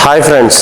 Hi friends,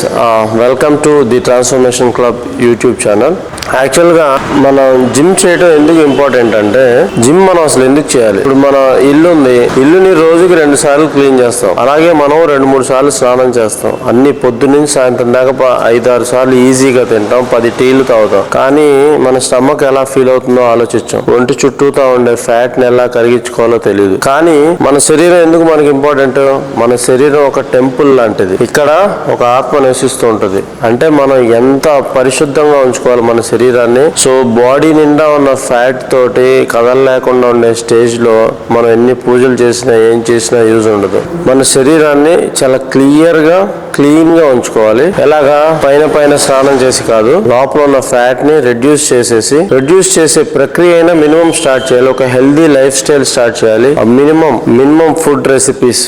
welcome to the transformation club YouTube channel. యాక్చువల్గా మనం gym చేయడం ఎందుకు ఇంపార్టెంట్ అంటే, జిమ్ మనం అసలు ఎందుకు చేయాలి? ఇప్పుడు మన ఇల్లు ఉంది, ఇల్లుని రోజుకి 2 సార్లు క్లీన్ చేస్తాం. అలాగే మనం 2-3 సార్లు స్నానం చేస్తాం. అన్ని పొద్దున్నుంచి సాయంత్రం దాకా 5-6 సార్లు ఈజీగా తింటాం, 10 టీలు తాగుతాం. కానీ మన స్టమక్ ఎలా ఫీల్ అవుతుందో ఆలోచించాం. ఒంటి చుట్టూతా ఉండే ఫ్యాట్ ని ఎలా కరిగించుకోవాలో తెలియదు. కానీ మన శరీరం ఎందుకు మనకి ఇంపార్టెంట్? మన శరీరం ఒక టెంపుల్ లాంటిది. ఇక్కడ ఒక ఆత్మ నివసిస్తూ ఉంటుంది. అంటే మనం ఎంత పరిశుద్ధంగా ఉంచుకోవాలి మన శరీరాన్ని. సో బాడీ నిండా ఉన్న ఫ్యాట్ తోటి కదలలేకుండా ఉండే స్టేజ్ లో మనం ఎన్ని పూజలు చేసినా ఏం చేసినా యూజ్ ఉండదు. మన శరీరాన్ని చాలా క్లీన్ గా ఉంచుకోవాలి. ఎలాగా? పైన స్నానం చేసి కాదు, లోపల ఉన్న ఫ్యాట్ ని రెడ్యూస్ చేసే ప్రక్రియ అయినా మినిమం స్టార్ట్ చేయాలి. ఒక హెల్దీ లైఫ్ స్టైల్ స్టార్ట్ చేయాలి. Minimum food recipes,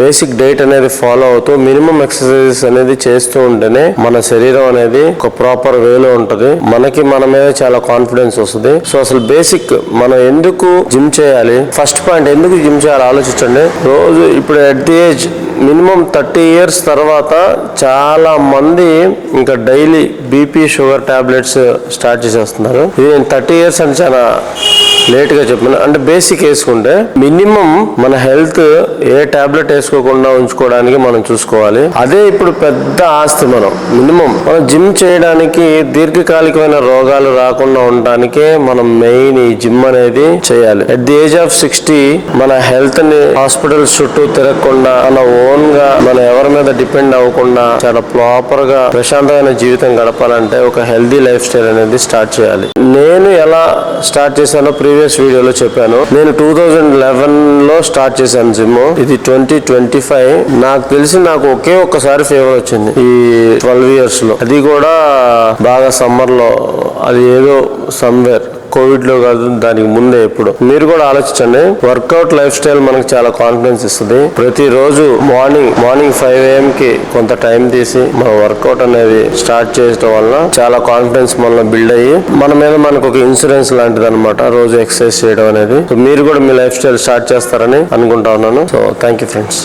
basic diet అనేది ఫాలో అవుతూ మినిమం ఎక్సర్సైజెస్ అనేది చేస్తూ ఉంటేనే మన శరీరం అనేది ఒక ప్రాపర్ వేలో ఉంటది. మనకి మన మీద చాలా కాన్ఫిడెన్స్ వస్తుంది. సో అసలు బేసిక్ మనం ఎందుకు జిమ్ చేయాలి? ఫస్ట్ పాయింట్, ఎందుకు జిమ్ చేయాలి ఆలోచించండి. రోజు ఇప్పుడు at the age minimum 30 years తర్వాత చాలా మంది ఇంకా daily BP sugar tablets start చేసేస్తున్నారు. ఇది నేను 30 years అని చాలా లేట్ గా చెప్పాను. అంటే బేసిక్ వేసుకుంటే మినిమం మన హెల్త్ ఏ టాబ్లెట్ వేసుకోకుండా ఉంచుకోవడానికి మనం చూసుకోవాలి. అదే ఇప్పుడు పెద్ద ఆస్తి. మనం జిమ్ చేయడానికి, దీర్ఘకాలికమైన రోగాలు రాకుండా ఉండడానికే మనం మెయిన్ ఈ జిమ్ అనేది చేయాలి. అట్ ది ఏజ్ ఆఫ్ 60 మన హెల్త్ ని హాస్పిటల్స్ చుట్టూ తిరగకుండా, మన ఓన్ గా మనం ఎవరి మీద డిపెండ్ అవ్వకుండా చాలా ప్రాపర్ గా ప్రశాంతమైన జీవితం గడపాలంటే ఒక హెల్దీ లైఫ్ స్టైల్ అనేది స్టార్ట్ చేయాలి. నేను ఎలా స్టార్ట్ చేశానో ప్రీవియస్ వీడియోలో చెప్పాను. నేను 2011 లో స్టార్ట్ చేశాను జిమ్. ఇది 2025. నాకు తెలిసి నాకు ఒక్కసారి ఫీవర్ వచ్చింది ఈ 12 years లో. అది కూడా బాగా సమ్మర్ లో. అది ఏదో సమ్వేర్ కోవిడ్ లో కాదు, దానికి ముందే. ఎప్పుడు మీరు కూడా ఆలోచించండి. వర్కౌట్ లైఫ్ స్టైల్ మనకు చాలా కాన్ఫిడెన్స్ ఇస్తుంది. ప్రతిరోజు మార్నింగ్ 5 AM కి కొంత టైం తీసి మనం వర్కౌట్ అనేది స్టార్ట్ చేయడం వల్ల చాలా కాన్ఫిడెన్స్ మనలో బిల్డ్ అయ్యి మన మీద మనకు ఒక ఇన్సూరెన్స్ లాంటిది అనమాట రోజు ఎక్సర్సైజ్ చేయడం అనేది. మీరు కూడా మీ లైఫ్ స్టైల్ స్టార్ట్ చేస్తారని అనుకుంటా ఉన్నాను. So thank you friends.